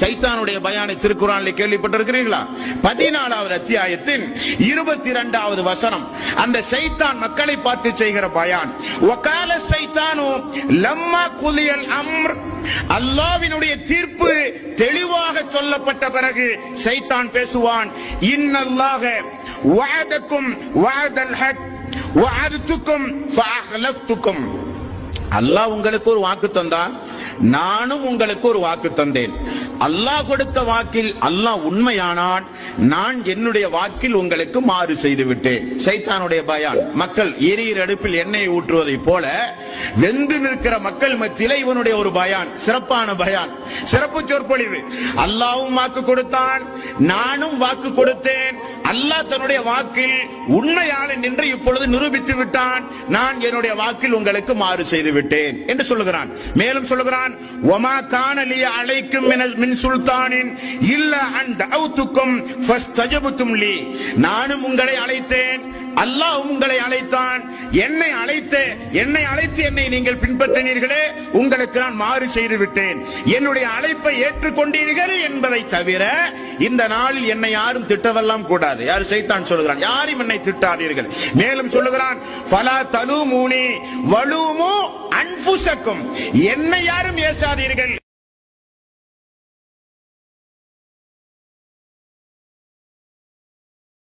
சைத்தானுடைய பயானை திருக்குர்ஆனிலே கேள்விப்பட்டிருக்கிறீர்களா? 14வது அத்தியாயத்தின் 22வது வசனம். அந்த சைத்தான் மக்களை பார்த்து செய்கிற பயான். வகால சைத்தானு லம்மா குலியல் அம்ர், அல்லாஹ்வினுடைய தீர்ப்பு தெளிவாக சொல்லப்பட்ட பிறகு சைத்தான் பேசுவான். இன்னல்லாஹ வஅதக்கும் வஅதல் ஹக் வஅதுதுக்கும் ஃபஅஹ்லஃப்துக்கும். அல்லாஹ் உங்களுக்கு ஒரு வாக்கு தந்தான், நானும் உங்களுக்கு ஒரு வாக்கு தந்தேன். அல்லாஹ் கொடுத்த வாக்கில் அல்லாஹ் உண்மையானான், நான் என்னுடைய வாக்கில் உங்களுக்கு மாறு செய்து விட்டேன். சைத்தானுடைய பயான். மக்கள் எரியிற அடுப்பில் எண்ணெயை ஊற்றுவதை போல வெந்து நிற்கிற மக்கள் மத்தியிலே இவனுடைய ஒரு பயான், சிறப்பான பயான், சிறப்பு சொற்பொழிவு. அல்லாஹ்வும் வாக்கு கொடுத்தான், நானும் வாக்கு கொடுத்தேன். அல்லாஹ் தன்னுடைய வாக்கில் உண்மையாளன் என்று இப்பொழுது நிரூபித்து விட்டான், நான் என்னுடைய வாக்கில் உங்களுக்கு மாறு செய்து விட்டேன் என்று சொல்லுகிறான். மேலும் சொல்லுகிறான், வமா கான லி அலைக்கும் மின் சுல்தானின் இல்ல அன் தஅவுதுக்கும் ஃபஸ்தஜபதும் லி. நானும் உங்களை அழைத்தேன், அல்லாஹ் உங்களை அழைத்தான். என்னை அழைத்து என்னை நீங்கள் பின்பற்றினீர்களே, உங்களுக்கு நான் மாறு செய்து விட்டேன். என்னுடைய அழைப்பை ஏற்றுக்கொண்டீர்கள் என்பதை தவிர இந்த நாளில் என்னை யாரும் திட்டவெல்லாம் கூடாது. யார்? சைத்தான் சொல்லுகிறான், யாரும் என்னை திட்டாதீர்கள். மேலும் சொல்லுகிறான், ஃபலா தலூமூனி வலூமு அன்ஃபுஸக்கும், என்னை யாரும் ஏசாதீர்கள்,